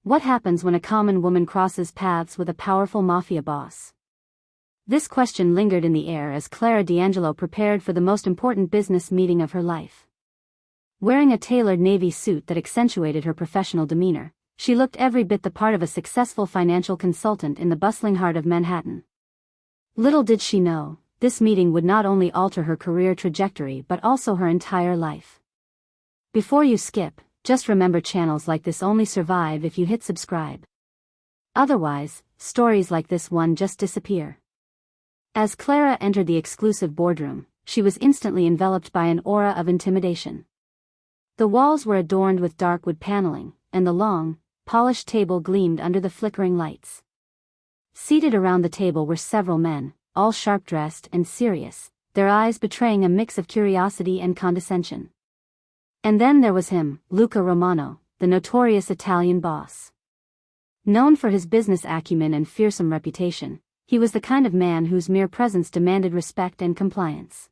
What happens when a common woman crosses paths with a powerful mafia boss? This question lingered in the air as Clara D'Angelo prepared for the most important business meeting of her life. Wearing a tailored navy suit that accentuated her professional demeanor, she looked every bit the part of a successful financial consultant in the bustling heart of Manhattan. Little did she know, this meeting would not only alter her career trajectory but also her entire life. Before you skip, just remember channels like this only survive if you hit subscribe. Otherwise, stories like this one just disappear. As Clara entered the exclusive boardroom, she was instantly enveloped by an aura of intimidation. The walls were adorned with dark wood paneling, and the long, polished table gleamed under the flickering lights. Seated around the table were several men, all sharp-dressed and serious, their eyes betraying a mix of curiosity and condescension. And then there was him, Luca Romano, the notorious Italian boss. Known for his business acumen and fearsome reputation, he was the kind of man whose mere presence demanded respect and compliance.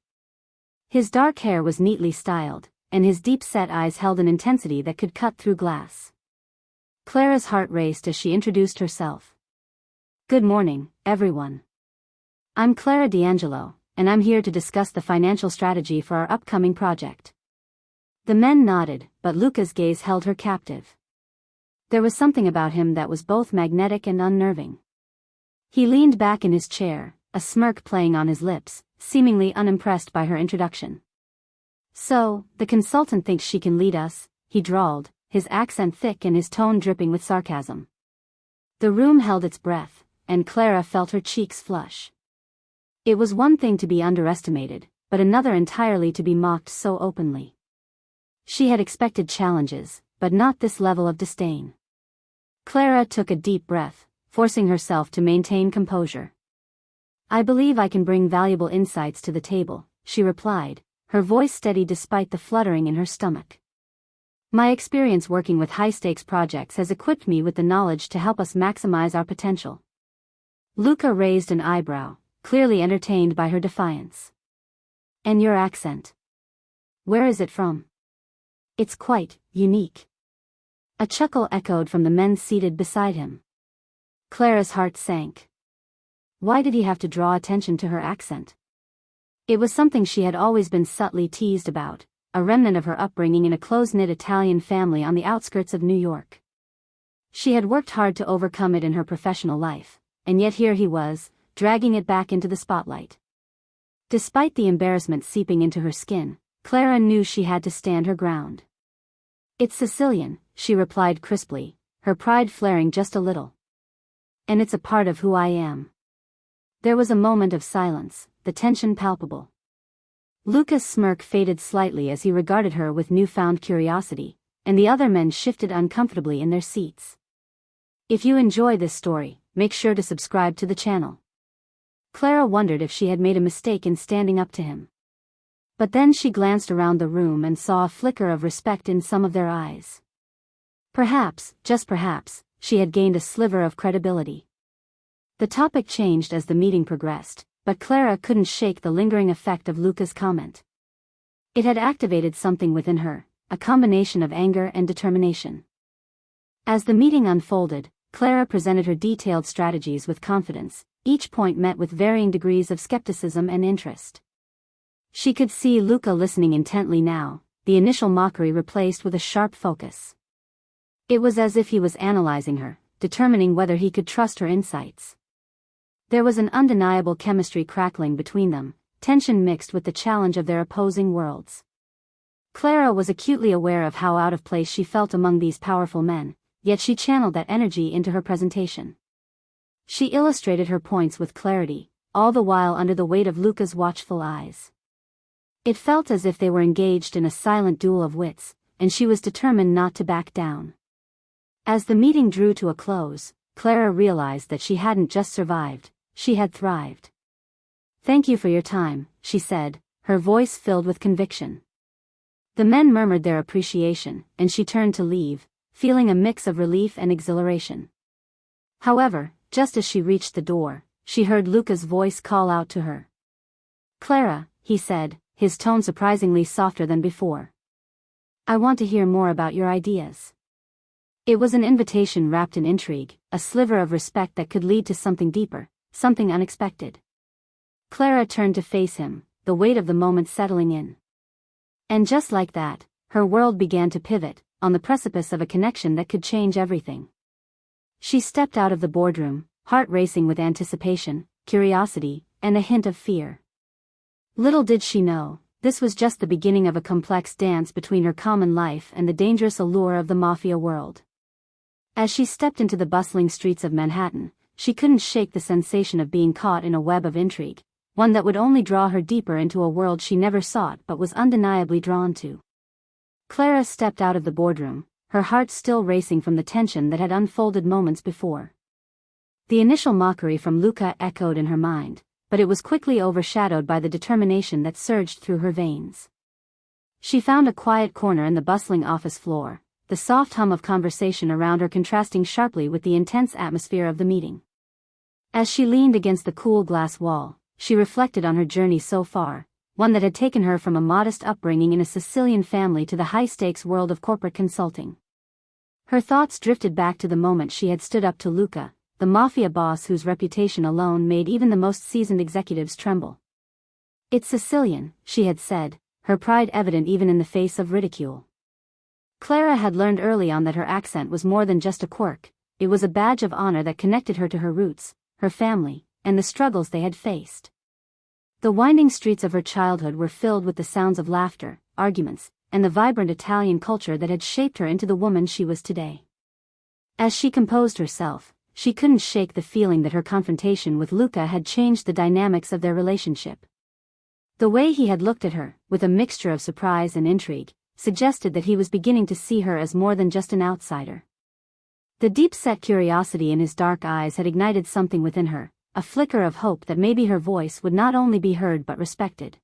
His dark hair was neatly styled, and his deep-set eyes held an intensity that could cut through glass. Clara's heart raced as she introduced herself. "Good morning, everyone. I'm Clara D'Angelo, and I'm here to discuss the financial strategy for our upcoming project." The men nodded, but Luca's gaze held her captive. There was something about him that was both magnetic and unnerving. He leaned back in his chair, a smirk playing on his lips, seemingly unimpressed by her introduction. "So, the consultant thinks she can lead us," he drawled, his accent thick and his tone dripping with sarcasm. The room held its breath, and Clara felt her cheeks flush. It was one thing to be underestimated, but another entirely to be mocked so openly. She had expected challenges, but not this level of disdain. Clara took a deep breath, forcing herself to maintain composure. "I believe I can bring valuable insights to the table," she replied, her voice steady despite the fluttering in her stomach. "My experience working with high-stakes projects has equipped me with the knowledge to help us maximize our potential." Luca raised an eyebrow, clearly entertained by her defiance. "And your accent? Where is it from?" "It's quite unique." A chuckle echoed from the men seated beside him. Clara's heart sank. Why did he have to draw attention to her accent? It was something she had always been subtly teased about, a remnant of her upbringing in a close-knit Italian family on the outskirts of New York. She had worked hard to overcome it in her professional life, and yet here he was, dragging it back into the spotlight. Despite the embarrassment seeping into her skin, Clara knew she had to stand her ground. "It's Sicilian," she replied crisply, her pride flaring just a little. "And it's a part of who I am." There was a moment of silence, the tension palpable. Luca's smirk faded slightly as he regarded her with newfound curiosity, and the other men shifted uncomfortably in their seats. If you enjoy this story, make sure to subscribe to the channel. Clara wondered if she had made a mistake in standing up to him. But then she glanced around the room and saw a flicker of respect in some of their eyes. Perhaps, just perhaps, she had gained a sliver of credibility. The topic changed as the meeting progressed, but Clara couldn't shake the lingering effect of Luca's comment. It had activated something within her, a combination of anger and determination. As the meeting unfolded, Clara presented her detailed strategies with confidence, each point met with varying degrees of skepticism and interest. She could see Luca listening intently now, the initial mockery replaced with a sharp focus. It was as if he was analyzing her, determining whether he could trust her insights. There was an undeniable chemistry crackling between them, tension mixed with the challenge of their opposing worlds. Clara was acutely aware of how out of place she felt among these powerful men, yet she channeled that energy into her presentation. She illustrated her points with clarity, all the while under the weight of Luca's watchful eyes. It felt as if they were engaged in a silent duel of wits, and she was determined not to back down. As the meeting drew to a close, Clara realized that she hadn't just survived, she had thrived. "Thank you for your time," she said, her voice filled with conviction. The men murmured their appreciation, and she turned to leave, feeling a mix of relief and exhilaration. However, just as she reached the door, she heard Luca's voice call out to her. "Clara," he said, his tone surprisingly softer than before. "I want to hear more about your ideas." It was an invitation wrapped in intrigue, a sliver of respect that could lead to something deeper, something unexpected. Clara turned to face him, the weight of the moment settling in. And just like that, her world began to pivot, on the precipice of a connection that could change everything. She stepped out of the boardroom, heart racing with anticipation, curiosity, and a hint of fear. Little did she know, this was just the beginning of a complex dance between her common life and the dangerous allure of the mafia world. As she stepped into the bustling streets of Manhattan, she couldn't shake the sensation of being caught in a web of intrigue, one that would only draw her deeper into a world she never sought but was undeniably drawn to. Clara stepped out of the boardroom, her heart still racing from the tension that had unfolded moments before. The initial mockery from Luca echoed in her mind, but it was quickly overshadowed by the determination that surged through her veins. She found a quiet corner in the bustling office floor, the soft hum of conversation around her contrasting sharply with the intense atmosphere of the meeting. As she leaned against the cool glass wall, she reflected on her journey so far, one that had taken her from a modest upbringing in a Sicilian family to the high-stakes world of corporate consulting. Her thoughts drifted back to the moment she had stood up to Luca, the mafia boss whose reputation alone made even the most seasoned executives tremble. "It's Sicilian," she had said, her pride evident even in the face of ridicule. Clara had learned early on that her accent was more than just a quirk, it was a badge of honor that connected her to her roots, her family, and the struggles they had faced. The winding streets of her childhood were filled with the sounds of laughter, arguments, and the vibrant Italian culture that had shaped her into the woman she was today. As she composed herself, she couldn't shake the feeling that her confrontation with Luca had changed the dynamics of their relationship. The way he had looked at her, with a mixture of surprise and intrigue, suggested that he was beginning to see her as more than just an outsider. The deep-set curiosity in his dark eyes had ignited something within her, a flicker of hope that maybe her voice would not only be heard but respected.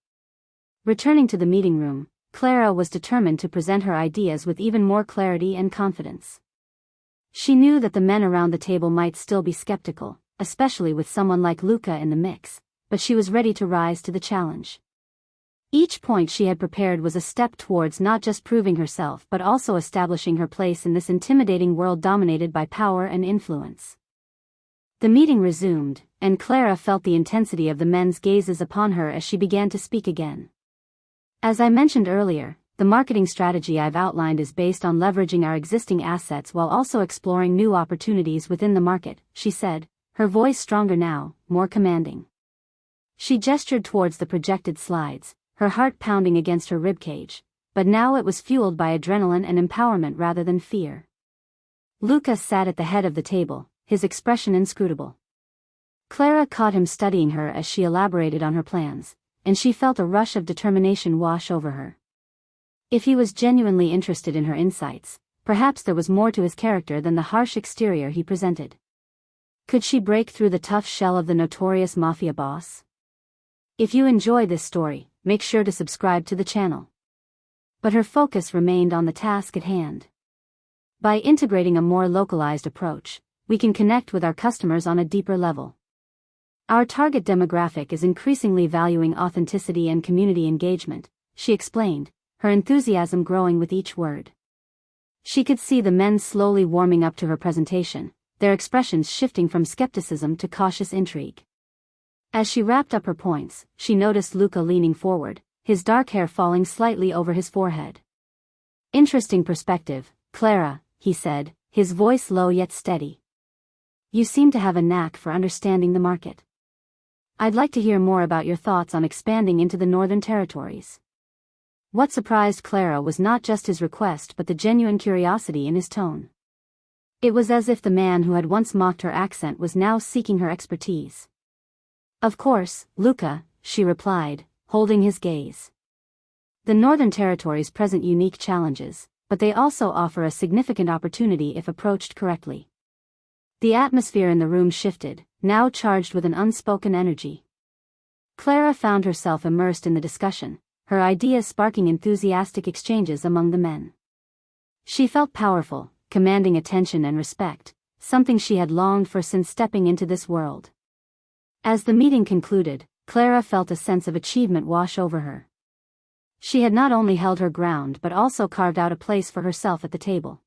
Returning to the meeting room, Clara was determined to present her ideas with even more clarity and confidence. She knew that the men around the table might still be skeptical, especially with someone like Luca in the mix, but she was ready to rise to the challenge. Each point she had prepared was a step towards not just proving herself but also establishing her place in this intimidating world dominated by power and influence. The meeting resumed, and Clara felt the intensity of the men's gazes upon her as she began to speak again. "As I mentioned earlier, the marketing strategy I've outlined is based on leveraging our existing assets while also exploring new opportunities within the market," she said, her voice stronger now, more commanding. She gestured towards the projected slides, her heart pounding against her ribcage, but now it was fueled by adrenaline and empowerment rather than fear. Luca sat at the head of the table, his expression inscrutable. Clara caught him studying her as she elaborated on her plans, and she felt a rush of determination wash over her. If he was genuinely interested in her insights, perhaps there was more to his character than the harsh exterior he presented. Could she break through the tough shell of the notorious mafia boss? If you enjoy this story, make sure to subscribe to the channel. But her focus remained on the task at hand. By integrating a more localized approach, we can connect with our customers on a deeper level. Our target demographic is increasingly valuing authenticity and community engagement, she explained, her enthusiasm growing with each word. She could see the men slowly warming up to her presentation, their expressions shifting from skepticism to cautious intrigue. As she wrapped up her points, she noticed Luca leaning forward, his dark hair falling slightly over his forehead. "Interesting perspective, Clara," he said, his voice low yet steady. "You seem to have a knack for understanding the market. I'd like to hear more about your thoughts on expanding into the Northern Territories." What surprised Clara was not just his request but the genuine curiosity in his tone. It was as if the man who had once mocked her accent was now seeking her expertise. "Of course, Luca," she replied, holding his gaze. "The Northern Territories present unique challenges, but they also offer a significant opportunity if approached correctly." The atmosphere in the room shifted, now charged with an unspoken energy. Clara found herself immersed in the discussion, her ideas sparking enthusiastic exchanges among the men. She felt powerful, commanding attention and respect, something she had longed for since stepping into this world. As the meeting concluded, Clara felt a sense of achievement wash over her. She had not only held her ground but also carved out a place for herself at the table.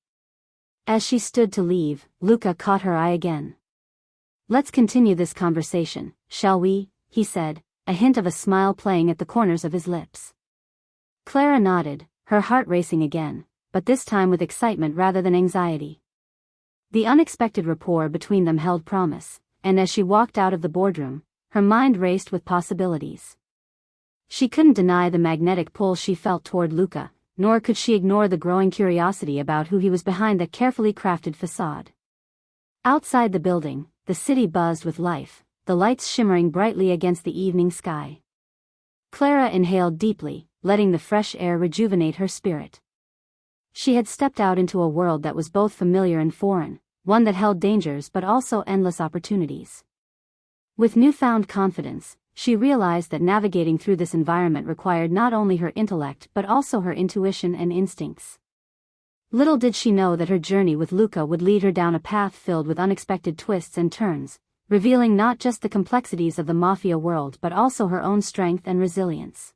As she stood to leave, Luca caught her eye again. "Let's continue this conversation, shall we?" he said, a hint of a smile playing at the corners of his lips. Clara nodded, her heart racing again, but this time with excitement rather than anxiety. The unexpected rapport between them held promise, and as she walked out of the boardroom, her mind raced with possibilities. She couldn't deny the magnetic pull she felt toward Luca, nor could she ignore the growing curiosity about who he was behind that carefully crafted facade. Outside the building, the city buzzed with life, the lights shimmering brightly against the evening sky. Clara inhaled deeply, letting the fresh air rejuvenate her spirit. She had stepped out into a world that was both familiar and foreign, one that held dangers but also endless opportunities. With newfound confidence, she realized that navigating through this environment required not only her intellect but also her intuition and instincts. Little did she know that her journey with Luca would lead her down a path filled with unexpected twists and turns, revealing not just the complexities of the mafia world but also her own strength and resilience.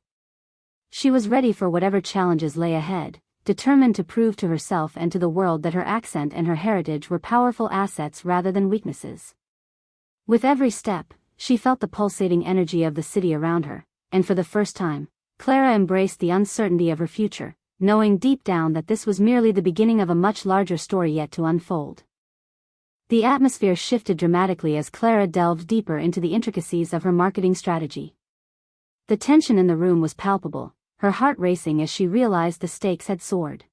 She was ready for whatever challenges lay ahead, determined to prove to herself and to the world that her accent and her heritage were powerful assets rather than weaknesses. With every step, she felt the pulsating energy of the city around her, and for the first time, Clara embraced the uncertainty of her future, knowing deep down that this was merely the beginning of a much larger story yet to unfold. The atmosphere shifted dramatically as Clara delved deeper into the intricacies of her marketing strategy. The tension in the room was palpable, her heart racing as she realized the stakes had soared.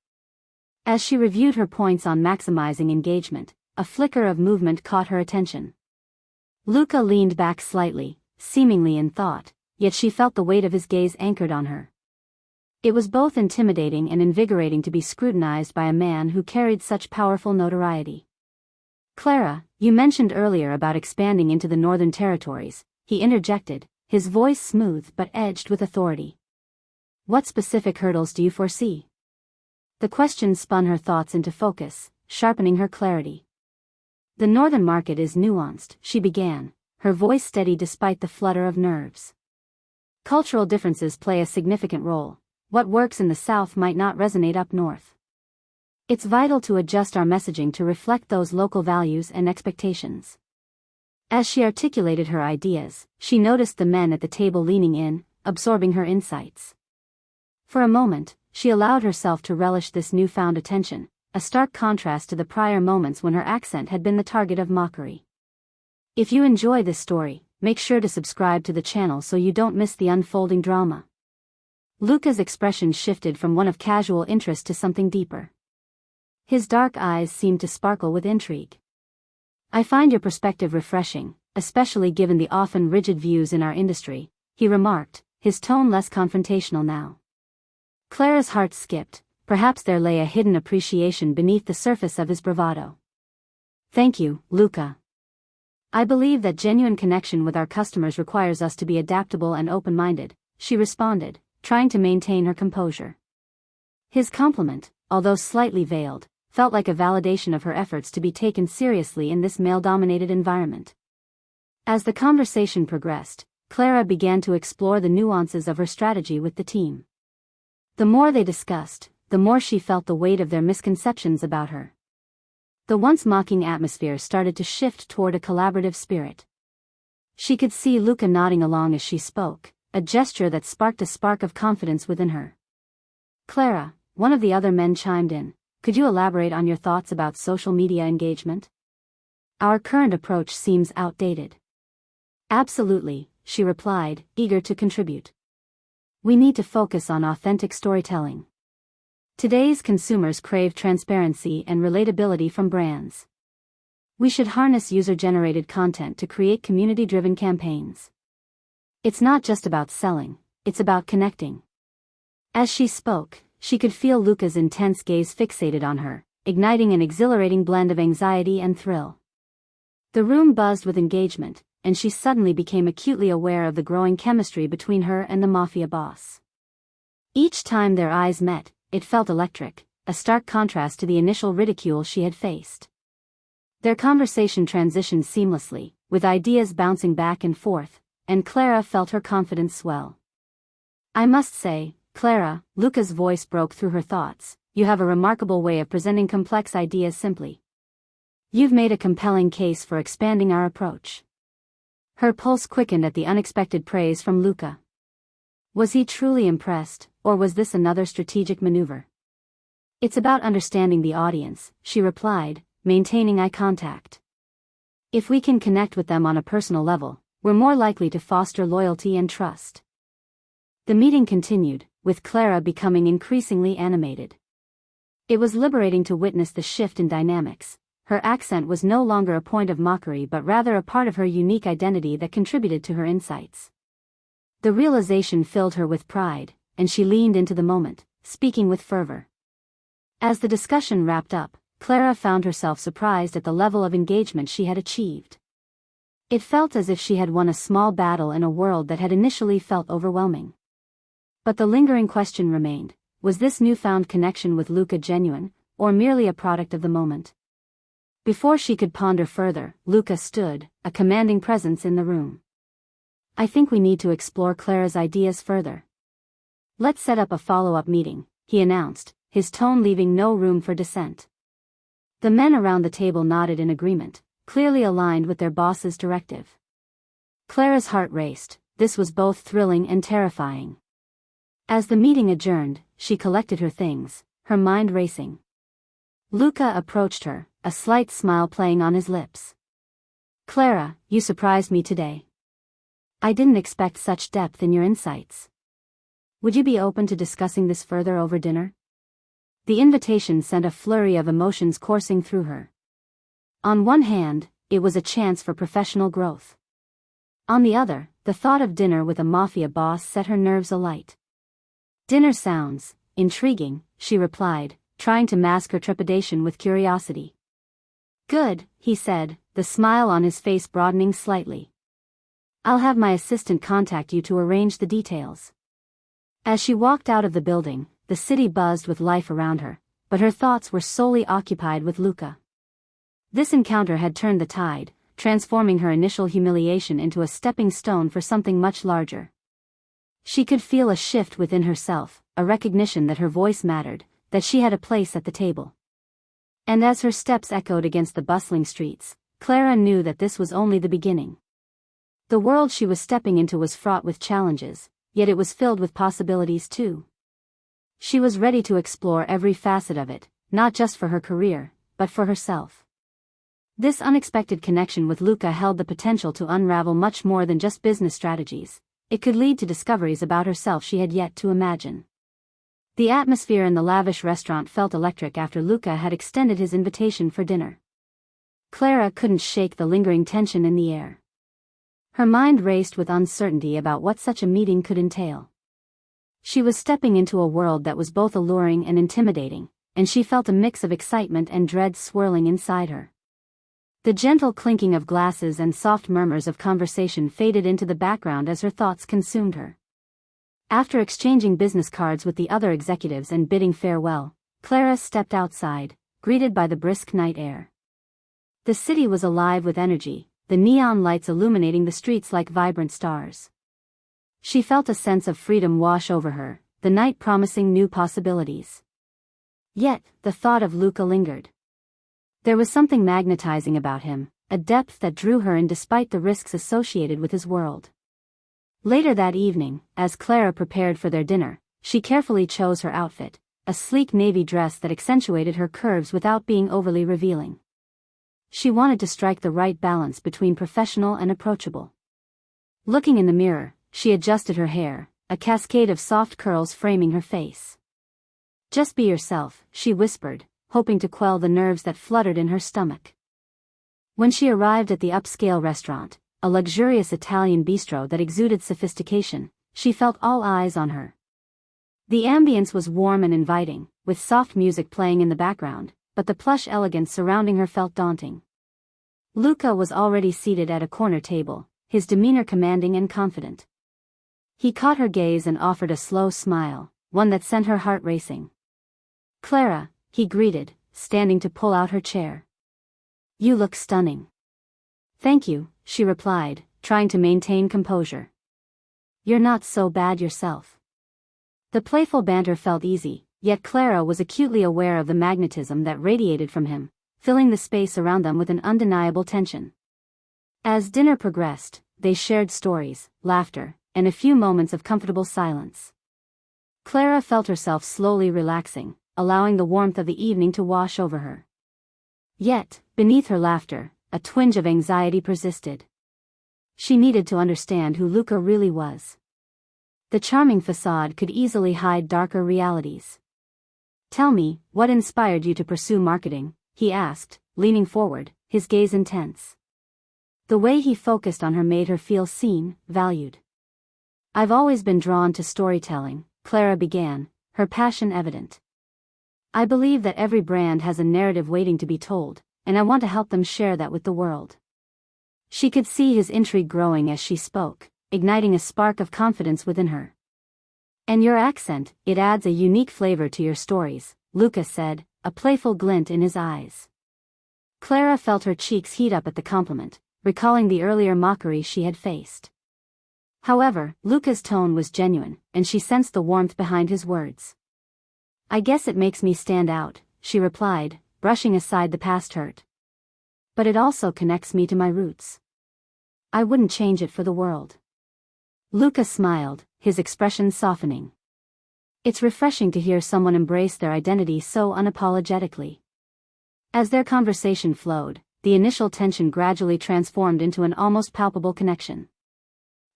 As she reviewed her points on maximizing engagement, a flicker of movement caught her attention. Luca leaned back slightly, seemingly in thought, yet she felt the weight of his gaze anchored on her. It was both intimidating and invigorating to be scrutinized by a man who carried such powerful notoriety. "Clara, you mentioned earlier about expanding into the northern territories," he interjected, his voice smooth but edged with authority. "What specific hurdles do you foresee?" The question spun her thoughts into focus, sharpening her clarity. "The northern market is nuanced," she began, her voice steady despite the flutter of nerves. "Cultural differences play a significant role. What works in the south might not resonate up north. It's vital to adjust our messaging to reflect those local values and expectations." As she articulated her ideas, she noticed the men at the table leaning in, absorbing her insights. For a moment, she allowed herself to relish this newfound attention, a stark contrast to the prior moments when her accent had been the target of mockery. If you enjoy this story, make sure to subscribe to the channel so you don't miss the unfolding drama. Luca's expression shifted from one of casual interest to something deeper. His dark eyes seemed to sparkle with intrigue. "I find your perspective refreshing, especially given the often rigid views in our industry," he remarked, his tone less confrontational now. Clara's heart skipped. Perhaps there lay a hidden appreciation beneath the surface of his bravado. "Thank you, Luca. I believe that genuine connection with our customers requires us to be adaptable and open-minded," she responded, trying to maintain her composure. His compliment, although slightly veiled, felt like a validation of her efforts to be taken seriously in this male-dominated environment. As the conversation progressed, Clara began to explore the nuances of her strategy with the team. The more they discussed, the more she felt the weight of their misconceptions about her. The once mocking atmosphere started to shift toward a collaborative spirit. She could see Luca nodding along as she spoke, a gesture that sparked a spark of confidence within her. "Clara," one of the other men chimed in, "could you elaborate on your thoughts about social media engagement? Our current approach seems outdated." "Absolutely," she replied, eager to contribute. "We need to focus on authentic storytelling. Today's consumers crave transparency and relatability from brands. We should harness user-generated content to create community-driven campaigns. It's not just about selling, it's about connecting." As she spoke, she could feel Luca's intense gaze fixated on her, igniting an exhilarating blend of anxiety and thrill. The room buzzed with engagement, and she suddenly became acutely aware of the growing chemistry between her and the mafia boss. Each time their eyes met, it felt electric, a stark contrast to the initial ridicule she had faced. Their conversation transitioned seamlessly, with ideas bouncing back and forth, and Clara felt her confidence swell. "I must say, Clara," Luca's voice broke through her thoughts, you have a remarkable way of presenting complex ideas simply. You've made a compelling case for expanding our approach." Her pulse quickened at the unexpected praise from Luca. Was he truly impressed, or was this another strategic maneuver? "It's about understanding the audience," she replied, maintaining eye contact. "If we can connect with them on a personal level, we're more likely to foster loyalty and trust." The meeting continued, with Clara becoming increasingly animated. It was liberating to witness the shift in dynamics. Her accent was no longer a point of mockery but rather a part of her unique identity that contributed to her insights. The realization filled her with pride, and she leaned into the moment, speaking with fervor. As the discussion wrapped up, Clara found herself surprised at the level of engagement she had achieved. It felt as if she had won a small battle in a world that had initially felt overwhelming. But the lingering question remained: was this newfound connection with Luca genuine, or merely a product of the moment? Before she could ponder further, Luca stood, a commanding presence in the room. "I think we need to explore Clara's ideas further. Let's set up a follow-up meeting," he announced, his tone leaving no room for dissent. The men around the table nodded in agreement, clearly aligned with their boss's directive. Clara's heart raced. This was both thrilling and terrifying. As the meeting adjourned, she collected her things, her mind racing. Luca approached her, a slight smile playing on his lips. "Clara, you surprised me today. I didn't expect such depth in your insights. Would you be open to discussing this further over dinner?" The invitation sent a flurry of emotions coursing through her. On one hand, it was a chance for professional growth. On the other, the thought of dinner with a mafia boss set her nerves alight. "Dinner sounds intriguing," she replied, trying to mask her trepidation with curiosity. "Good," he said, the smile on his face broadening slightly. "I'll have my assistant contact you to arrange the details." As she walked out of the building, the city buzzed with life around her, but her thoughts were solely occupied with Luca. This encounter had turned the tide, transforming her initial humiliation into a stepping stone for something much larger. She could feel a shift within herself, a recognition that her voice mattered, that she had a place at the table. And as her steps echoed against the bustling streets, Clara knew that this was only the beginning. The world she was stepping into was fraught with challenges, yet it was filled with possibilities too. She was ready to explore every facet of it, not just for her career, but for herself. This unexpected connection with Luca held the potential to unravel much more than just business strategies. It could lead to discoveries about herself she had yet to imagine. The atmosphere in the lavish restaurant felt electric after Luca had extended his invitation for dinner. Clara couldn't shake the lingering tension in the air. Her mind raced with uncertainty about what such a meeting could entail. She was stepping into a world that was both alluring and intimidating, and she felt a mix of excitement and dread swirling inside her. The gentle clinking of glasses and soft murmurs of conversation faded into the background as her thoughts consumed her. After exchanging business cards with the other executives and bidding farewell, Clara stepped outside, greeted by the brisk night air. The city was alive with energy, the neon lights illuminating the streets like vibrant stars. She felt a sense of freedom wash over her, the night promising new possibilities. Yet, the thought of Luca lingered. There was something magnetizing about him, a depth that drew her in despite the risks associated with his world. Later that evening, as Clara prepared for their dinner, she carefully chose her outfit, a sleek navy dress that accentuated her curves without being overly revealing. She wanted to strike the right balance between professional and approachable. Looking in the mirror, she adjusted her hair, a cascade of soft curls framing her face. "Just be yourself," she whispered, hoping to quell the nerves that fluttered in her stomach. When she arrived at the upscale restaurant, a luxurious Italian bistro that exuded sophistication, she felt all eyes on her. The ambience was warm and inviting, with soft music playing in the background, but the plush elegance surrounding her felt daunting. Luca was already seated at a corner table, his demeanor commanding and confident. He caught her gaze and offered a slow smile, one that sent her heart racing. "Clara," he greeted, standing to pull out her chair. "You look stunning." "Thank you," she replied, trying to maintain composure. "You're not so bad yourself." The playful banter felt easy, yet Clara was acutely aware of the magnetism that radiated from him, filling the space around them with an undeniable tension. As dinner progressed, they shared stories, laughter, and a few moments of comfortable silence. Clara felt herself slowly relaxing, allowing the warmth of the evening to wash over her. Yet, beneath her laughter, a twinge of anxiety persisted. She needed to understand who Luca really was. The charming facade could easily hide darker realities. "Tell me, what inspired you to pursue marketing?" he asked, leaning forward, his gaze intense. The way he focused on her made her feel seen, valued. "I've always been drawn to storytelling," Clara began, her passion evident. "I believe that every brand has a narrative waiting to be told, and I want to help them share that with the world." She could see his intrigue growing as she spoke, igniting a spark of confidence within her. "And your accent, it adds a unique flavor to your stories," Luca said, a playful glint in his eyes. Clara felt her cheeks heat up at the compliment, recalling the earlier mockery she had faced. However, Luca's tone was genuine, and she sensed the warmth behind his words. "I guess it makes me stand out," she replied, brushing aside the past hurt. "But it also connects me to my roots. I wouldn't change it for the world." Luca smiled, his expression softening. It's refreshing to hear someone embrace their identity so unapologetically. As their conversation flowed, the initial tension gradually transformed into an almost palpable connection.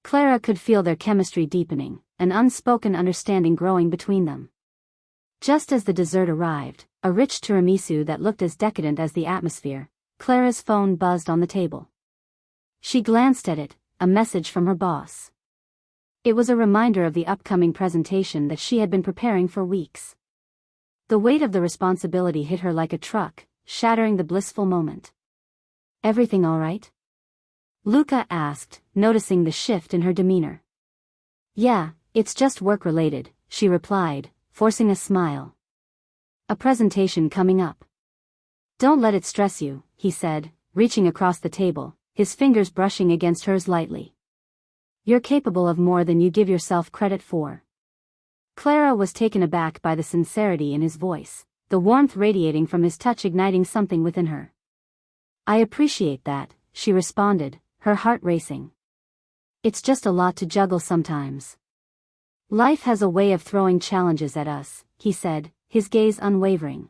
Clara could feel their chemistry deepening, an unspoken understanding growing between them. Just as the dessert arrived, a rich tiramisu that looked as decadent as the atmosphere, Clara's phone buzzed on the table. She glanced at it, a message from her boss. It was a reminder of the upcoming presentation that she had been preparing for weeks. The weight of the responsibility hit her like a truck, shattering the blissful moment. "Everything all right?" Luca asked, noticing the shift in her demeanor. "Yeah, it's just work-related," she replied, forcing a smile. "A presentation coming up." "Don't let it stress you," he said, reaching across the table, his fingers brushing against hers lightly. "You're capable of more than you give yourself credit for." Clara was taken aback by the sincerity in his voice, the warmth radiating from his touch igniting something within her. "I appreciate that," she responded, her heart racing. "It's just a lot to juggle sometimes." "Life has a way of throwing challenges at us," he said, his gaze unwavering.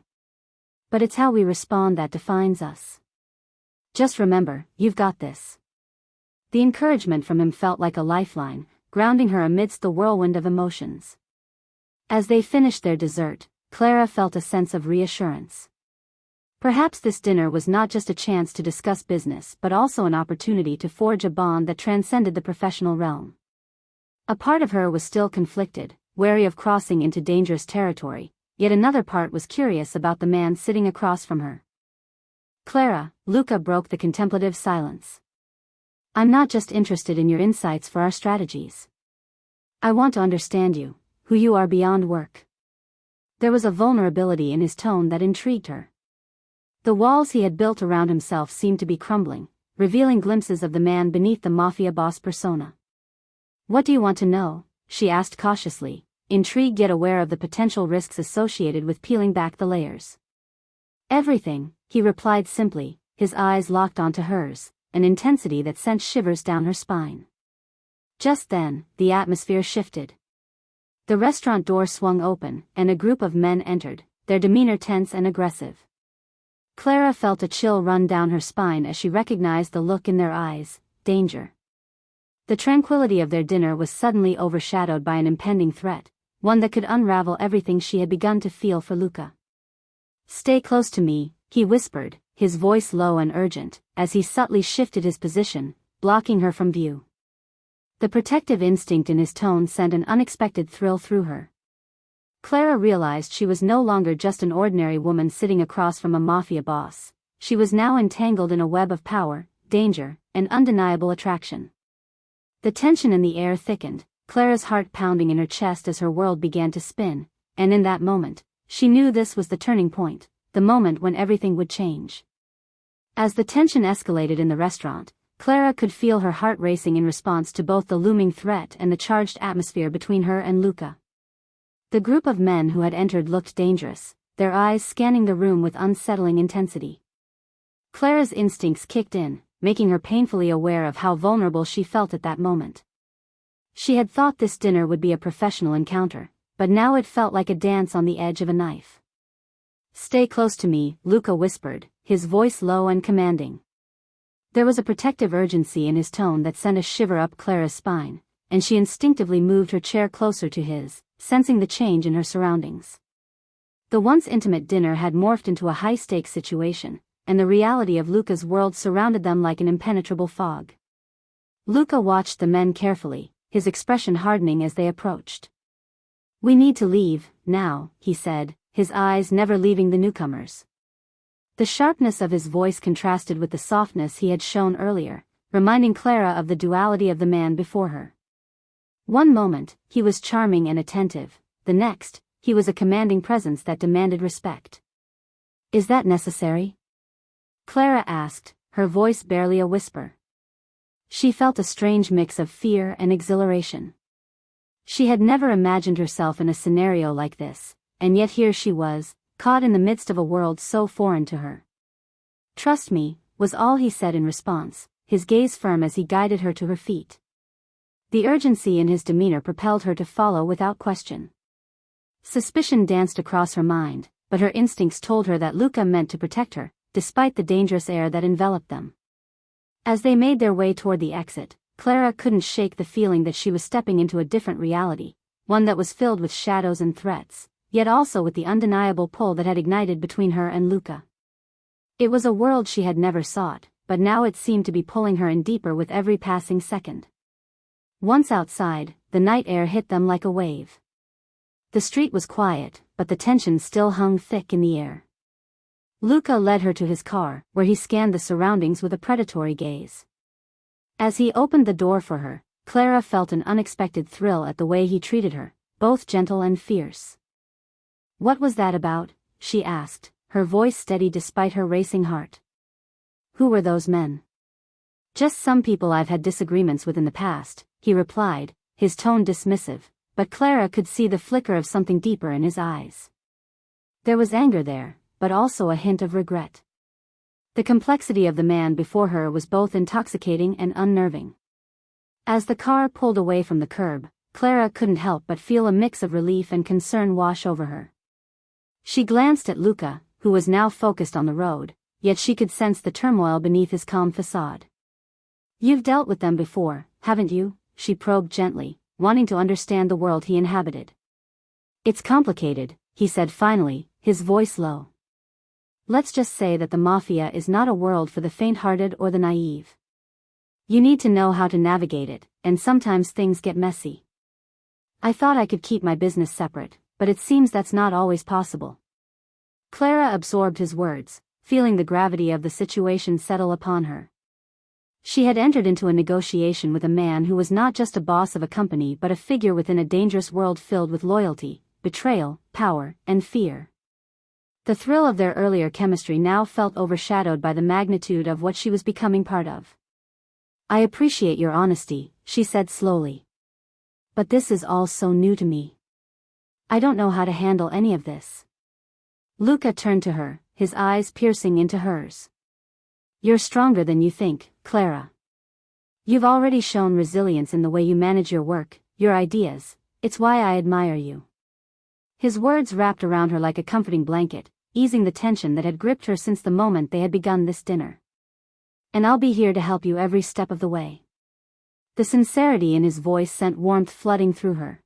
"But it's how we respond that defines us. Just remember, you've got this." The encouragement from him felt like a lifeline, grounding her amidst the whirlwind of emotions. As they finished their dessert, Clara felt a sense of reassurance. Perhaps this dinner was not just a chance to discuss business but also an opportunity to forge a bond that transcended the professional realm. A part of her was still conflicted, wary of crossing into dangerous territory, yet another part was curious about the man sitting across from her. "Clara," Luca broke the contemplative silence. "I'm not just interested in your insights for our strategies. I want to understand you, who you are beyond work." There was a vulnerability in his tone that intrigued her. The walls he had built around himself seemed to be crumbling, revealing glimpses of the man beneath the mafia boss persona. "What do you want to know?" she asked cautiously, intrigued yet aware of the potential risks associated with peeling back the layers. "Everything," he replied simply, his eyes locked onto hers, an intensity that sent shivers down her spine. Just then, the atmosphere shifted. The restaurant door swung open, and a group of men entered, their demeanor tense and aggressive. Clara felt a chill run down her spine as she recognized the look in their eyes: danger. The tranquility of their dinner was suddenly overshadowed by an impending threat, one that could unravel everything she had begun to feel for Luca. "Stay close to me," he whispered, his voice low and urgent, as he subtly shifted his position, blocking her from view. The protective instinct in his tone sent an unexpected thrill through her. Clara realized she was no longer just an ordinary woman sitting across from a mafia boss. She was now entangled in a web of power, danger, and undeniable attraction. The tension in the air thickened, Clara's heart pounding in her chest as her world began to spin, and in that moment, she knew this was the turning point, the moment when everything would change. As the tension escalated in the restaurant, Clara could feel her heart racing in response to both the looming threat and the charged atmosphere between her and Luca. The group of men who had entered looked dangerous, their eyes scanning the room with unsettling intensity. Clara's instincts kicked in, making her painfully aware of how vulnerable she felt at that moment. She had thought this dinner would be a professional encounter, but now it felt like a dance on the edge of a knife. "Stay close to me," Luca whispered, his voice low and commanding. There was a protective urgency in his tone that sent a shiver up Clara's spine, and she instinctively moved her chair closer to his, sensing the change in her surroundings. The once intimate dinner had morphed into a high-stakes situation, and the reality of Luca's world surrounded them like an impenetrable fog. Luca watched the men carefully, his expression hardening as they approached. "We need to leave, now," he said, his eyes never leaving the newcomers. The sharpness of his voice contrasted with the softness he had shown earlier, reminding Clara of the duality of the man before her. One moment, he was charming and attentive, the next, he was a commanding presence that demanded respect. "Is that necessary?" Clara asked, her voice barely a whisper. She felt a strange mix of fear and exhilaration. She had never imagined herself in a scenario like this, and yet here she was, caught in the midst of a world so foreign to her. "Trust me," was all he said in response, his gaze firm as he guided her to her feet. The urgency in his demeanor propelled her to follow without question. Suspicion danced across her mind, but her instincts told her that Luca meant to protect her, despite the dangerous air that enveloped them. As they made their way toward the exit, Clara couldn't shake the feeling that she was stepping into a different reality, one that was filled with shadows and threats, yet also with the undeniable pull that had ignited between her and Luca. It was a world she had never sought, but now it seemed to be pulling her in deeper with every passing second. Once outside, the night air hit them like a wave. The street was quiet, but the tension still hung thick in the air. Luca led her to his car, where he scanned the surroundings with a predatory gaze. As he opened the door for her, Clara felt an unexpected thrill at the way he treated her, both gentle and fierce. "What was that about?" she asked, her voice steady despite her racing heart. "Who were those men?" "Just some people I've had disagreements with in the past," he replied, his tone dismissive, but Clara could see the flicker of something deeper in his eyes. There was anger there, but also a hint of regret. The complexity of the man before her was both intoxicating and unnerving. As the car pulled away from the curb, Clara couldn't help but feel a mix of relief and concern wash over her. She glanced at Luca, who was now focused on the road, yet she could sense the turmoil beneath his calm facade. "You've dealt with them before, haven't you?" she probed gently, wanting to understand the world he inhabited. "It's complicated," he said finally, his voice low. "Let's just say that the Mafia is not a world for the faint-hearted or the naive. You need to know how to navigate it, and sometimes things get messy. I thought I could keep my business separate, but it seems that's not always possible." Clara absorbed his words, feeling the gravity of the situation settle upon her. She had entered into a negotiation with a man who was not just a boss of a company but a figure within a dangerous world filled with loyalty, betrayal, power, and fear. The thrill of their earlier chemistry now felt overshadowed by the magnitude of what she was becoming part of. "I appreciate your honesty," she said slowly. "But this is all so new to me. I don't know how to handle any of this." Luca turned to her, his eyes piercing into hers. "You're stronger than you think, Clara. You've already shown resilience in the way you manage your work, your ideas. It's why I admire you." His words wrapped around her like a comforting blanket, easing the tension that had gripped her since the moment they had begun this dinner. "And I'll be here to help you every step of the way." The sincerity in his voice sent warmth flooding through her.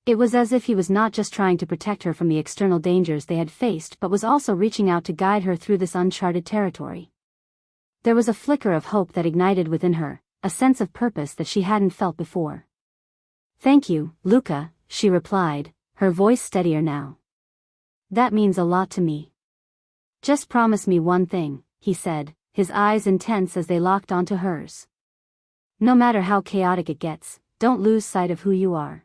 It was as if he was not just trying to protect her from the external dangers they had faced but was also reaching out to guide her through this uncharted territory. There was a flicker of hope that ignited within her, a sense of purpose that she hadn't felt before. "Thank you, Luca," she replied, her voice steadier now. "That means a lot to me." "Just promise me one thing," he said, his eyes intense as they locked onto hers. "No matter how chaotic it gets, don't lose sight of who you are.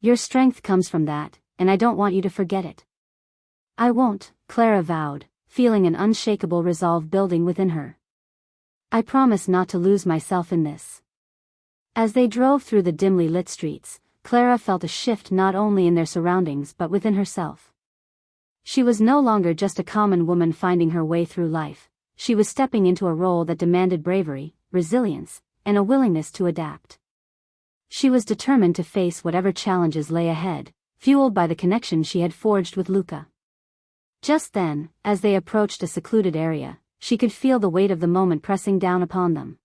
Your strength comes from that, and I don't want you to forget it." "I won't," Clara vowed, feeling an unshakable resolve building within her. "I promise not to lose myself in this." As they drove through the dimly lit streets, Clara felt a shift not only in their surroundings but within herself. She was no longer just a common woman finding her way through life. She was stepping into a role that demanded bravery, resilience, and a willingness to adapt. She was determined to face whatever challenges lay ahead, fueled by the connection she had forged with Luca. Just then, as they approached a secluded area, she could feel the weight of the moment pressing down upon them.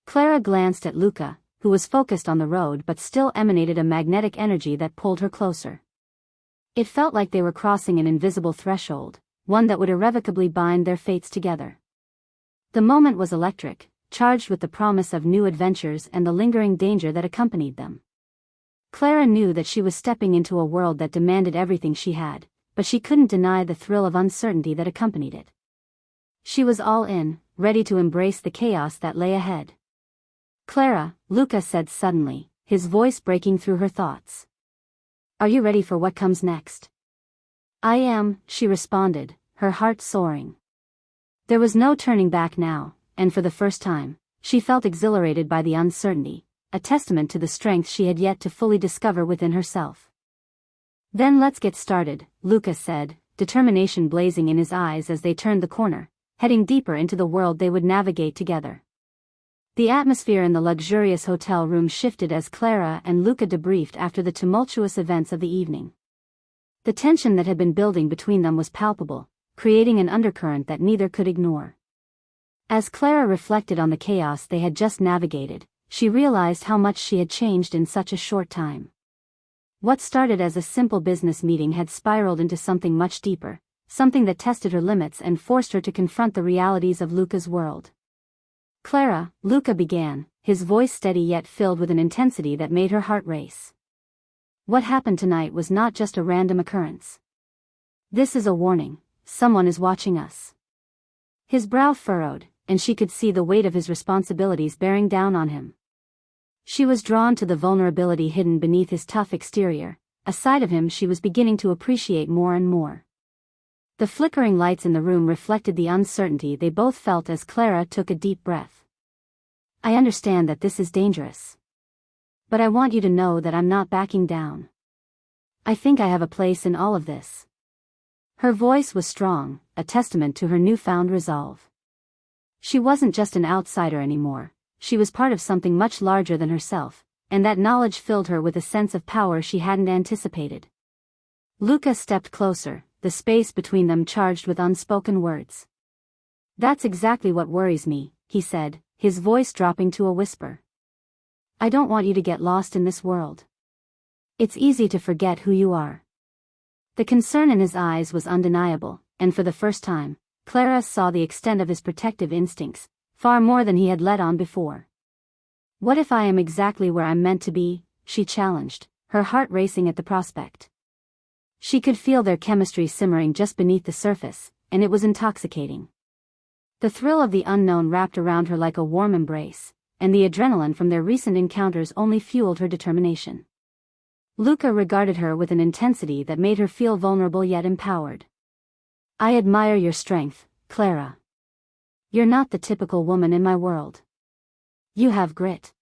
Clara glanced at Luca, who was focused on the road but still emanated a magnetic energy that pulled her closer. It felt like they were crossing an invisible threshold, one that would irrevocably bind their fates together. The moment was electric, charged with the promise of new adventures and the lingering danger that accompanied them. Clara knew that she was stepping into a world that demanded everything she had, but she couldn't deny the thrill of uncertainty that accompanied it. She was all in, ready to embrace the chaos that lay ahead. "Clara," Luca said suddenly, his voice breaking through her thoughts. "Are you ready for what comes next?" "I am," she responded, her heart soaring. There was no turning back now, and for the first time, she felt exhilarated by the uncertainty, a testament to the strength she had yet to fully discover within herself. "Then let's get started," Luca said, determination blazing in his eyes as they turned the corner, heading deeper into the world they would navigate together. The atmosphere in the luxurious hotel room shifted as Clara and Luca debriefed after the tumultuous events of the evening. The tension that had been building between them was palpable, creating an undercurrent that neither could ignore. As Clara reflected on the chaos they had just navigated, she realized how much she had changed in such a short time. What started as a simple business meeting had spiraled into something much deeper, something that tested her limits and forced her to confront the realities of Luca's world. "Clara," Luca began, his voice steady yet filled with an intensity that made her heart race. "What happened tonight was not just a random occurrence. This is a warning. Someone is watching us." His brow furrowed, and she could see the weight of his responsibilities bearing down on him. She was drawn to the vulnerability hidden beneath his tough exterior, a side of him she was beginning to appreciate more and more. The flickering lights in the room reflected the uncertainty they both felt as Clara took a deep breath. "I understand that this is dangerous. But I want you to know that I'm not backing down. I think I have a place in all of this." Her voice was strong, a testament to her newfound resolve. She wasn't just an outsider anymore, she was part of something much larger than herself, and that knowledge filled her with a sense of power she hadn't anticipated. Luca stepped closer, the space between them charged with unspoken words. "That's exactly what worries me," he said, his voice dropping to a whisper. "I don't want you to get lost in this world. It's easy to forget who you are." The concern in his eyes was undeniable, and for the first time, Clara saw the extent of his protective instincts, far more than he had let on before. "What if I am exactly where I'm meant to be?" she challenged, her heart racing at the prospect. She could feel their chemistry simmering just beneath the surface, and it was intoxicating. The thrill of the unknown wrapped around her like a warm embrace, and the adrenaline from their recent encounters only fueled her determination. Luca regarded her with an intensity that made her feel vulnerable yet empowered. "I admire your strength, Clara. You're not the typical woman in my world. You have grit.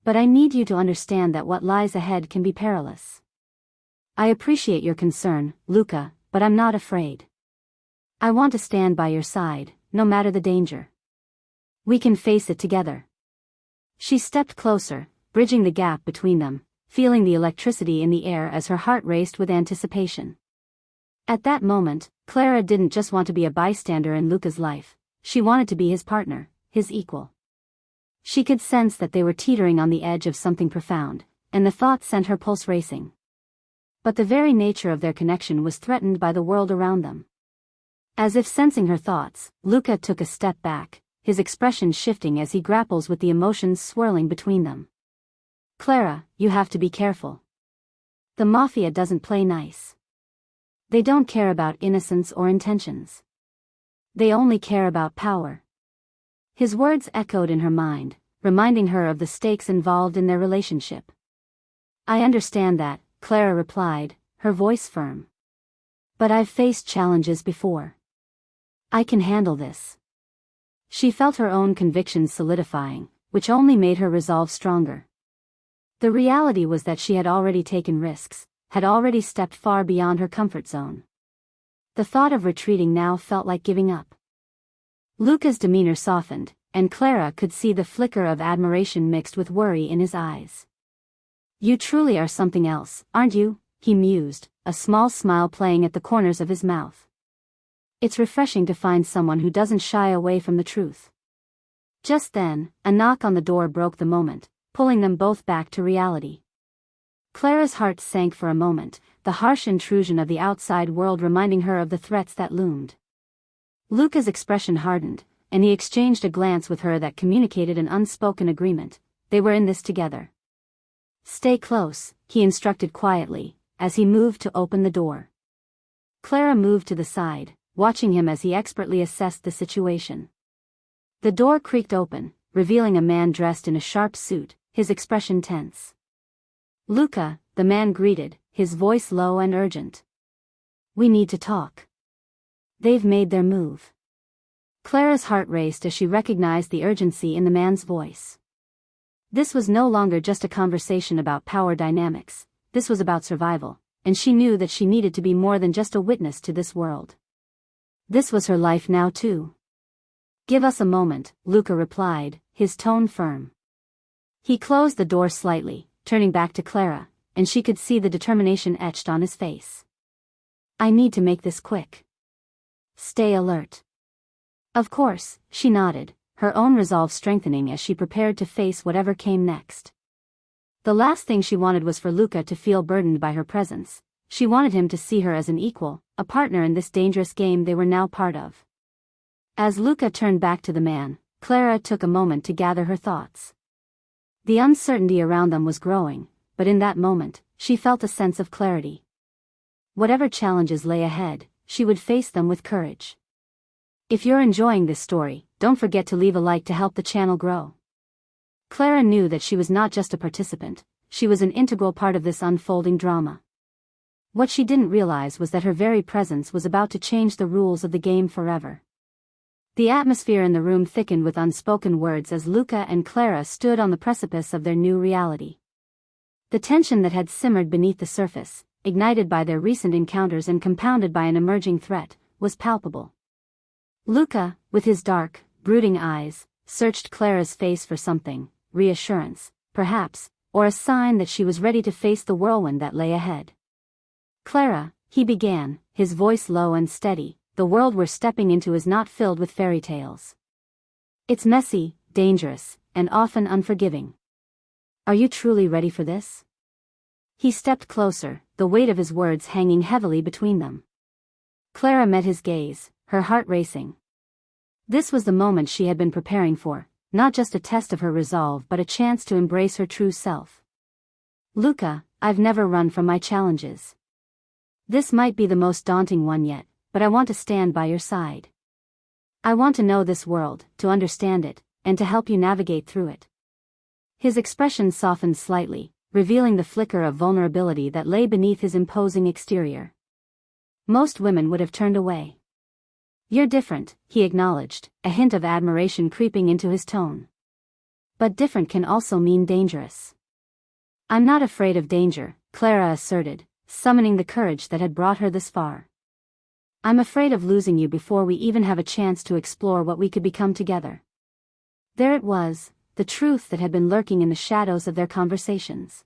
But I need you to understand that what lies ahead can be perilous. I appreciate your concern, Luca, but I'm not afraid. I want to stand by your side, no matter the danger. We can face it together." She stepped closer, bridging the gap between them, feeling the electricity in the air as her heart raced with anticipation. At that moment, Clara didn't just want to be a bystander in Luca's life, she wanted to be his partner, his equal. She could sense that they were teetering on the edge of something profound, and the thought sent her pulse racing. But the very nature of their connection was threatened by the world around them. As if sensing her thoughts, Luca took a step back, his expression shifting as he grapples with the emotions swirling between them. "Clara, you have to be careful. The Mafia doesn't play nice. They don't care about innocence or intentions. They only care about power." His words echoed in her mind, reminding her of the stakes involved in their relationship. "I understand that," Clara replied, her voice firm. "But I've faced challenges before. I can handle this." She felt her own convictions solidifying, which only made her resolve stronger. The reality was that she had already taken risks, had already stepped far beyond her comfort zone. The thought of retreating now felt like giving up. Luca's demeanor softened, and Clara could see the flicker of admiration mixed with worry in his eyes. "You truly are something else, aren't you?" he mused, a small smile playing at the corners of his mouth. "It's refreshing to find someone who doesn't shy away from the truth." Just then, a knock on the door broke the moment, pulling them both back to reality. Clara's heart sank for a moment, the harsh intrusion of the outside world reminding her of the threats that loomed. Luca's expression hardened, and he exchanged a glance with her that communicated an unspoken agreement. They were in this together. "Stay close," he instructed quietly, as he moved to open the door. Clara moved to the side, watching him as he expertly assessed the situation. The door creaked open, revealing a man dressed in a sharp suit, his expression tense. "Luca," the man greeted, his voice low and urgent. "We need to talk. They've made their move." Clara's heart raced as she recognized the urgency in the man's voice. This was no longer just a conversation about power dynamics, this was about survival, and she knew that she needed to be more than just a witness to this world. This was her life now too. "Give us a moment," Luca replied, his tone firm. He closed the door slightly, turning back to Clara, and she could see the determination etched on his face. "I need to make this quick. Stay alert." "Of course," she nodded, her own resolve strengthening as she prepared to face whatever came next. The last thing she wanted was for Luca to feel burdened by her presence. She wanted him to see her as an equal, a partner in this dangerous game they were now part of. As Luca turned back to the man, Clara took a moment to gather her thoughts. The uncertainty around them was growing, but in that moment, she felt a sense of clarity. Whatever challenges lay ahead, she would face them with courage. If you're enjoying this story, don't forget to leave a like to help the channel grow. Clara knew that she was not just a participant, she was an integral part of this unfolding drama. What she didn't realize was that her very presence was about to change the rules of the game forever. The atmosphere in the room thickened with unspoken words as Luca and Clara stood on the precipice of their new reality. The tension that had simmered beneath the surface, ignited by their recent encounters and compounded by an emerging threat, was palpable. Luca, with his dark, brooding eyes, searched Clara's face for something, reassurance, perhaps, or a sign that she was ready to face the whirlwind that lay ahead. "Clara," he began, his voice low and steady, "the world we're stepping into is not filled with fairy tales. It's messy, dangerous, and often unforgiving. Are you truly ready for this?" He stepped closer, the weight of his words hanging heavily between them. Clara met his gaze, her heart racing. This was the moment she had been preparing for, not just a test of her resolve but a chance to embrace her true self. "Luca, I've never run from my challenges. This might be the most daunting one yet, but I want to stand by your side. I want to know this world, to understand it, and to help you navigate through it." His expression softened slightly, revealing the flicker of vulnerability that lay beneath his imposing exterior. Most women would have turned away. "You're different," he acknowledged, a hint of admiration creeping into his tone. "But different can also mean dangerous." "I'm not afraid of danger," Clara asserted, summoning the courage that had brought her this far. "I'm afraid of losing you before we even have a chance to explore what we could become together." There it was, the truth that had been lurking in the shadows of their conversations.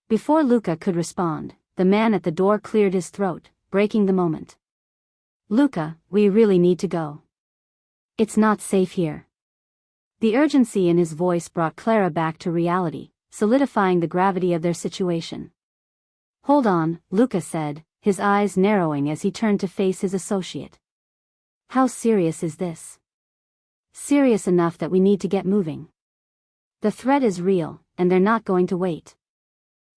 Before Luca could respond, the man at the door cleared his throat, breaking the moment. "Luca, we really need to go. It's not safe here." The urgency in his voice brought Clara back to reality, solidifying the gravity of their situation. "Hold on," Luca said, his eyes narrowing as he turned to face his associate. "How serious is this?" "Serious enough that we need to get moving. The threat is real, and they're not going to wait."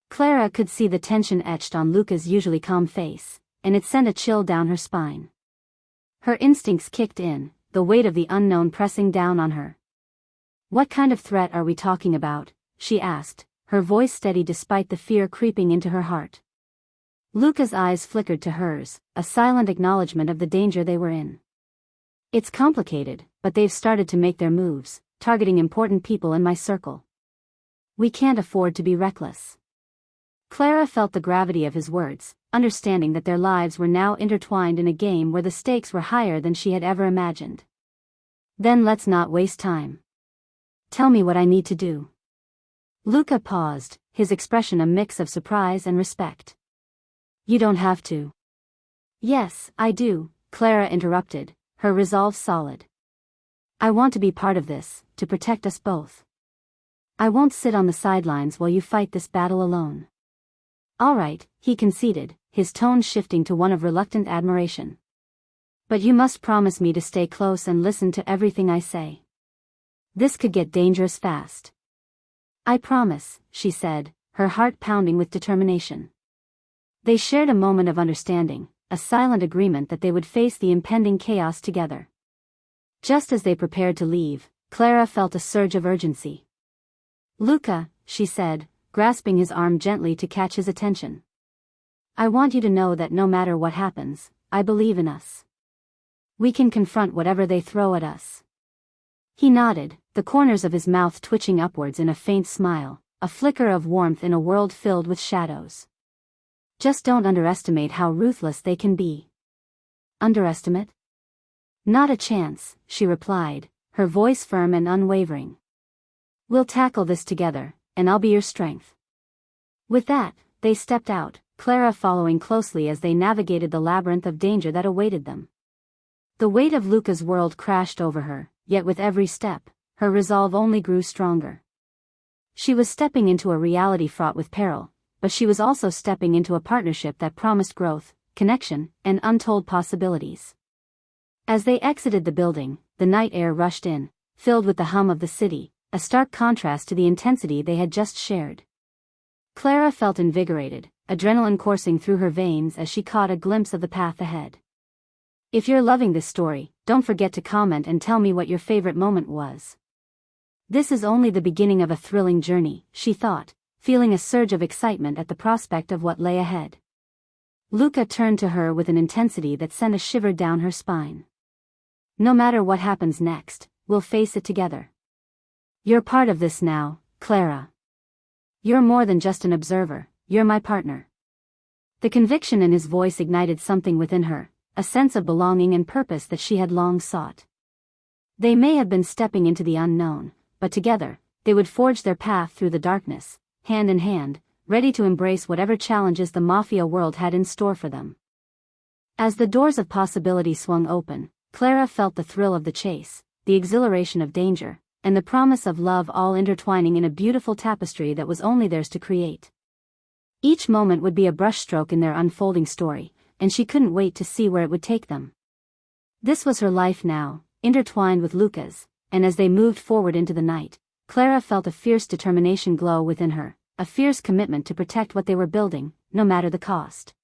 Clara could see the tension etched on Luca's usually calm face, and it sent a chill down her spine. Her instincts kicked in, the weight of the unknown pressing down on her. "What kind of threat are we talking about?" she asked, her voice steady despite the fear creeping into her heart. Luca's eyes flickered to hers, a silent acknowledgement of the danger they were in. "It's complicated, but they've started to make their moves, targeting important people in my circle." We can't afford to be reckless. Clara felt the gravity of his words, understanding that their lives were now intertwined in a game where the stakes were higher than she had ever imagined. Then let's not waste time. Tell me what I need to do. Luca paused, his expression a mix of surprise and respect. You don't have to. Yes, I do, Clara interrupted, her resolve solid. I want to be part of this, to protect us both. I won't sit on the sidelines while you fight this battle alone. All right, he conceded, his tone shifting to one of reluctant admiration. But you must promise me to stay close and listen to everything I say. This could get dangerous fast. I promise, she said, her heart pounding with determination. They shared a moment of understanding, a silent agreement that they would face the impending chaos together. Just as they prepared to leave, Clara felt a surge of urgency. Luca, she said, grasping his arm gently to catch his attention. I want you to know that no matter what happens, I believe in us. We can confront whatever they throw at us. He nodded, the corners of his mouth twitching upwards in a faint smile, a flicker of warmth in a world filled with shadows. Just don't underestimate how ruthless they can be. Underestimate? Not a chance, she replied, her voice firm and unwavering. We'll tackle this together, and I'll be your strength. With that, they stepped out, Clara following closely as they navigated the labyrinth of danger that awaited them. The weight of Luca's world crashed over her, yet with every step, her resolve only grew stronger. She was stepping into a reality fraught with peril, but she was also stepping into a partnership that promised growth, connection, and untold possibilities. As they exited the building, the night air rushed in, filled with the hum of the city, a stark contrast to the intensity they had just shared. Clara felt invigorated, adrenaline coursing through her veins as she caught a glimpse of the path ahead. If you're loving this story, don't forget to comment and tell me what your favorite moment was. This is only the beginning of a thrilling journey, she thought, feeling a surge of excitement at the prospect of what lay ahead. Luca turned to her with an intensity that sent a shiver down her spine. No matter what happens next, we'll face it together. You're part of this now, Clara. You're more than just an observer, you're my partner. The conviction in his voice ignited something within her, a sense of belonging and purpose that she had long sought. They may have been stepping into the unknown, but together, they would forge their path through the darkness, hand in hand, ready to embrace whatever challenges the Mafia world had in store for them. As the doors of possibility swung open, Clara felt the thrill of the chase, the exhilaration of danger, and the promise of love all intertwining in a beautiful tapestry that was only theirs to create. Each moment would be a brushstroke in their unfolding story, and she couldn't wait to see where it would take them. This was her life now, intertwined with Luca's, and as they moved forward into the night, Clara felt a fierce determination glow within her, a fierce commitment to protect what they were building, no matter the cost.